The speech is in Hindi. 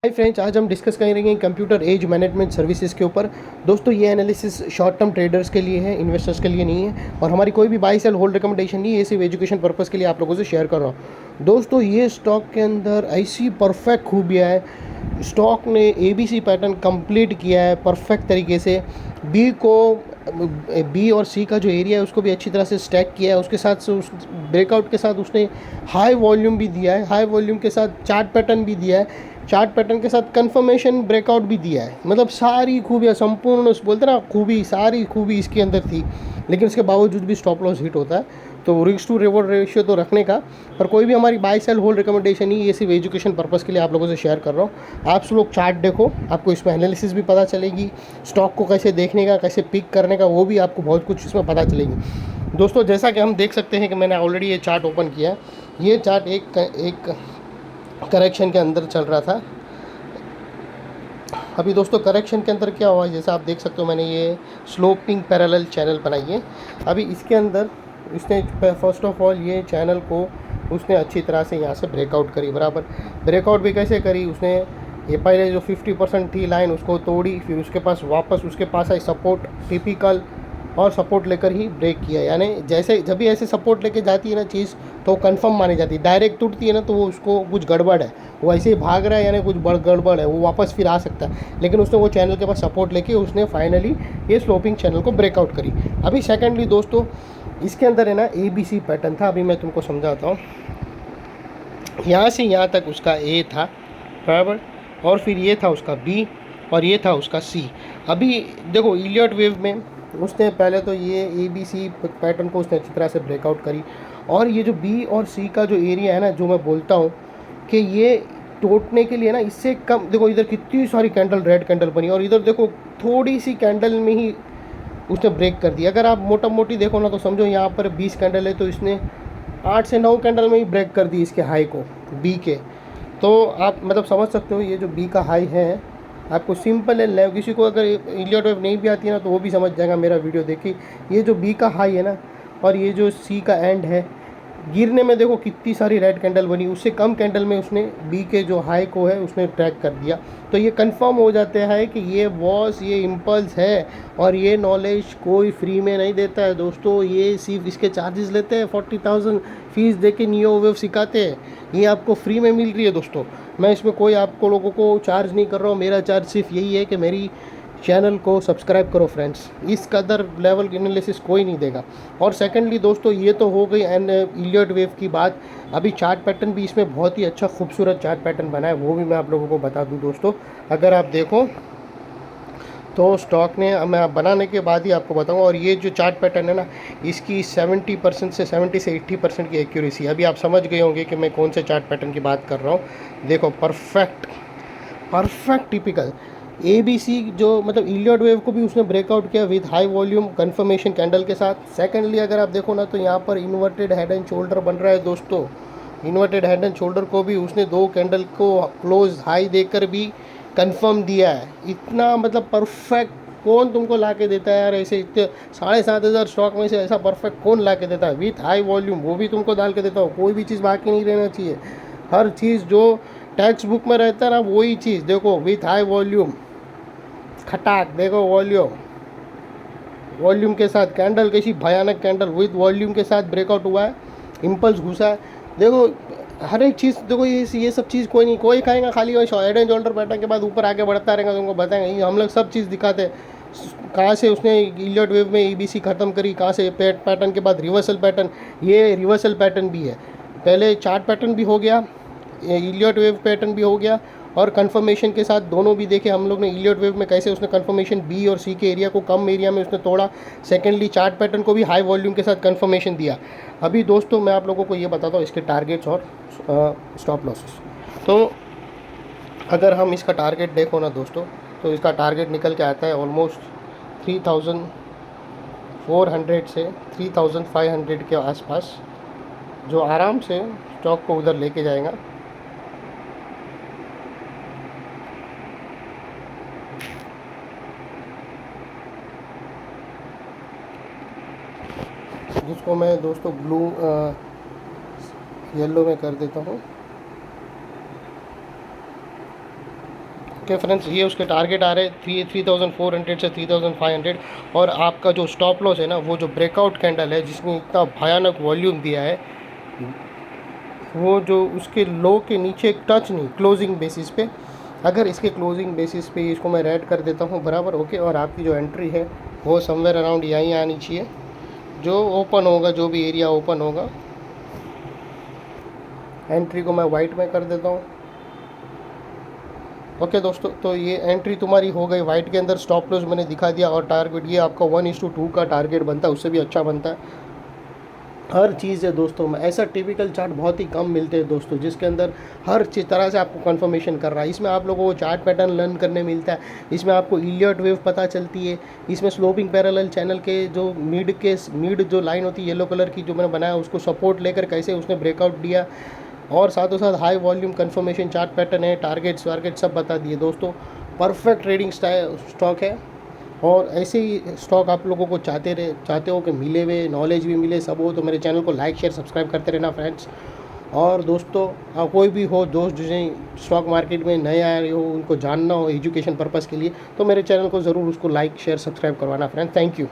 हाय फ्रेंड्स, आज हम डिस्कस करेंगे कंप्यूटर एज मैनेजमेंट सर्विसेज के ऊपर। दोस्तों, ये एनालिसिस शॉर्ट टर्म ट्रेडर्स के लिए है, इन्वेस्टर्स के लिए नहीं है और हमारी कोई भी बाई सेल होल्ड रिकमेंडेशन नहीं है। ये सिर्फ एजुकेशन पर्पज़ के लिए आप लोगों से शेयर कर रहा हूँ। दोस्तों, ये स्टॉक के अंदर ऐसी परफेक्ट खूबियाँ है। स्टॉक ने ABC पैटर्न कंप्लीट किया है परफेक्ट तरीके से। बी और सी का जो एरिया है उसको भी अच्छी तरह से स्टैक किया है। उसके साथ से उस ब्रेकआउट के साथ उसने हाई वॉल्यूम भी दिया है, हाई वॉल्यूम के साथ चार्ट पैटर्न भी दिया है, चार्ट पैटर्न के साथ कंफर्मेशन ब्रेकआउट भी दिया है। मतलब सारी खूबियाँ संपूर्ण, उस बोलते ना खूबी, सारी खूबी इसके अंदर थी। लेकिन उसके बावजूद भी स्टॉप लॉस हिट होता है। तो रिस्क टू रिवॉर्ड रेशियो तो रखने का, पर कोई भी हमारी बाय सेल होल्ड रिकमेंडेशन नहीं, ये सिर्फ एजुकेशन पर्पज़ के लिए आप लोगों से शेयर कर रहा हूँ। आप सब लोग चार्ट देखो, आपको इसमें एनालिसिस भी पता चलेगी। स्टॉक को कैसे देखने का, कैसे पिक करने का, वो भी आपको बहुत कुछ इसमें पता चलेगी। दोस्तों, जैसा कि हम देख सकते हैं कि मैंने ऑलरेडी ये चार्ट ओपन किया है। ये चार्ट एक करेक्शन के अंदर चल रहा था। अभी दोस्तों करेक्शन के अंदर क्या हुआ, जैसा आप देख सकते हो, मैंने ये स्लोपिंग पैरेलल चैनल बनाई है। अभी इसके अंदर इसने फर्स्ट ऑफ ऑल ये चैनल को उसने अच्छी तरह से यहाँ से ब्रेकआउट करी। बराबर ब्रेकआउट भी कैसे करी उसने, ये पहले जो 50% थी लाइन उसको तोड़ी, फिर उसके पास वापस उसके पास आई सपोर्ट, टिपिकल, और सपोर्ट लेकर ही ब्रेक किया। यानी जैसे जब भी ऐसे सपोर्ट लेके जाती है ना चीज़, तो कंफर्म मानी जाती है। डायरेक्ट टूटती है ना तो वो उसको कुछ गड़बड़ है, वो ऐसे ही भाग रहा है, यानी कुछ गड़बड़ है, वो वापस फिर आ सकता है। लेकिन उसने वो चैनल के पास सपोर्ट लेके उसने फाइनली ये स्लोपिंग चैनल को ब्रेकआउट करी। अभी सेकेंडली दोस्तों, इसके अंदर है ना ABC पैटर्न था। अभी मैं तुमको समझाता हूँ। यहाँ से यहाँ तक उसका A था, बराबर, और फिर ये था उसका B और ये था उसका C। अभी देखो इलियट वेव में उसने पहले तो ये ABC पैटर्न को उसने अच्छी तरह से ब्रेकआउट करी, और ये जो B और C का जो एरिया है ना, जो मैं बोलता हूँ कि ये टूटने के लिए ना, इससे कम, देखो इधर कितनी सारी कैंडल, रेड कैंडल बनी, और इधर देखो थोड़ी सी कैंडल में ही उसने ब्रेक कर दिया। अगर आप मोटा मोटी देखो ना तो समझो यहाँ पर 20 कैंडल है, तो इसने 8 से 9 कैंडल में ही ब्रेक कर दी इसके हाई को, B के। तो आप मतलब समझ सकते हो ये जो B का हाई है, आपको सिंपल है, किसी को अगर इलियट वेव नहीं भी आती है ना तो वो भी समझ जाएगा मेरा वीडियो देखी। ये जो B का हाई है ना, और ये जो C का एंड है, गिरने में देखो कितनी सारी रेड कैंडल बनी, उससे कम कैंडल में उसने B के जो हाई को है उसने ट्रैक कर दिया। तो ये कंफर्म हो जाता है कि ये वॉस, ये इम्पल्स है। और ये नॉलेज कोई फ्री में नहीं देता है दोस्तों, ये सिर्फ इसके चार्जेस लेते हैं। 40,000 फीस दे के नियो वेव सिखाते हैं, ये आपको फ्री में मिल रही है दोस्तों। मैं इसमें कोई आपको लोगों को चार्ज नहीं कर रहा हूँ। मेरा चार्ज सिर्फ यही है कि मेरी चैनल को सब्सक्राइब करो फ्रेंड्स। इस कदर लेवल एनालिसिस कोई नहीं देगा। और सेकेंडली दोस्तों, ये तो हो गई इलियट वेव की बात। अभी चार्ट पैटर्न भी इसमें बहुत ही अच्छा खूबसूरत चार्ट पैटर्न बना है, वो भी मैं आप लोगों को बता दूं दोस्तों। अगर आप देखो तो स्टॉक ने, मैं बनाने के बाद ही आपको बताऊंगा। और ये जो चार्ट पैटर्न है ना, इसकी 70% से 80% की एक्यूरेसी। अभी आप समझ गए होंगे कि मैं कौन से चार्ट पैटर्न की बात कर रहा हूँ। देखो परफेक्ट टिपिकल ABC, जो मतलब इलियट वेव को भी उसने ब्रेकआउट किया with high volume confirmation candle के साथ। सेकेंडली अगर आप देखो ना तो यहाँ पर इन्वर्टेड हेड एंड शोल्डर बन रहा है दोस्तों। इन्वर्टेड हेड एंड शोल्डर को भी उसने 2 कैंडल को क्लोज हाई देकर भी कंफर्म दिया है। इतना मतलब परफेक्ट कौन तुमको ला के देता है यार, ऐसे इतने 7,500 स्टॉक में से ऐसा परफेक्ट कौन ला के देता है विथ हाई वॉल्यूम, वो भी तुमको डाल के देता हो। कोई भी चीज़ बाकी नहीं रहना चाहिए, हर चीज़ जो टेक्स्ट बुक में रहता है ना वही चीज़ देखो, विथ हाई वॉल्यूम, खटाक देखो वॉल्यूम के साथ कैंडल, कैसी भयानक कैंडल विद वॉल्यूम के साथ ब्रेकआउट हुआ है, इम्पल्स घुसा है। देखो हर एक चीज़ देखो, ये सब चीज़ कोई नहीं, कोई खाएगा खाली वही हेड एंड शोल्डर पैटर्न के बाद ऊपर आगे बढ़ता रहेगा, तुमको बताएंगे। हम लोग सब चीज़ दिखाते हैं कहाँ से उसने इलियट वेव में ABC ख़त्म करी, कहाँ से पैटर्न के बाद रिवर्सल पैटर्न। ये रिवर्सल पैटर्न भी है, पहले चार्ट पैटर्न भी हो गया, इलियट वेव पैटर्न भी हो गया, और कंफर्मेशन के साथ दोनों भी देखे हम लोग ने। इलियट वेव में कैसे उसने कंफर्मेशन B और C के एरिया को कम एरिया में उसने तोड़ा। सेकेंडली चार्ट पैटर्न को भी हाई वॉल्यूम के साथ कंफर्मेशन दिया। अभी दोस्तों मैं आप लोगों को ये बताता हूँ इसके टारगेट्स और स्टॉप लॉसेस। तो अगर हम इसका टारगेट देखो ना दोस्तों, तो इसका टारगेट निकल के आता है ऑलमोस्ट 3,400 से 3,500 के आसपास, जो आराम से स्टॉक को उधर लेके जाएगा। जिसको मैं दोस्तों ब्लू येलो में कर देता हूँ। ओके फ्रेंड्स, ये उसके टारगेट आ रहे हैं 3400 से 3500, और आपका जो स्टॉप लॉस है ना, वो जो ब्रेकआउट कैंडल है जिसने इतना भयानक वॉल्यूम दिया है, वो जो उसके लो के नीचे टच नहीं, क्लोजिंग बेसिस पे, अगर इसके क्लोजिंग बेसिस पे इसको मैं रेड कर देता हूँ बराबर, ओके, और आपकी जो एंट्री है वो समवेयर अराउंड यहीं आनी चाहिए, जो ओपन होगा, जो भी एरिया ओपन होगा। एंट्री को मैं वाइट में कर देता हूँ। ओके दोस्तों, तो ये एंट्री तुम्हारी हो गई वाइट के अंदर, स्टॉप लॉस मैंने दिखा दिया, और टारगेट ये आपका 1:2 का टारगेट बनता है, उससे भी अच्छा बनता है। हर चीज़ है दोस्तों में, ऐसा टिपिकल चार्ट बहुत ही कम मिलते हैं दोस्तों, जिसके अंदर हर चीज़ तरह से आपको कंफर्मेशन कर रहा है। इसमें आप लोगों को चार्ट पैटर्न लर्न करने मिलता है, इसमें आपको इलियट वेव पता चलती है, इसमें स्लोपिंग पैरेलल चैनल के जो मिड जो लाइन होती है येलो कलर की, जो मैंने बनाया उसको सपोर्ट लेकर कैसे उसने ब्रेकआउट दिया, और साथों साथ high volume confirmation chart pattern है, टारगेट्स वारगेट सब बता दिए दोस्तों। परफेक्ट ट्रेडिंग स्टॉक है, और ऐसे ही स्टॉक आप लोगों को चाहते हो कि मिले हुए नॉलेज भी मिले, सब हो, तो मेरे चैनल को लाइक शेयर सब्सक्राइब करते रहना फ्रेंड्स। और दोस्तों, कोई भी हो दोस्त जिन्हें स्टॉक मार्केट में नए आए हो, उनको जानना हो एजुकेशन पर्पज़ के लिए, तो मेरे चैनल को ज़रूर उसको लाइक शेयर सब्सक्राइब करवाना फ्रेंड्स। Thank you.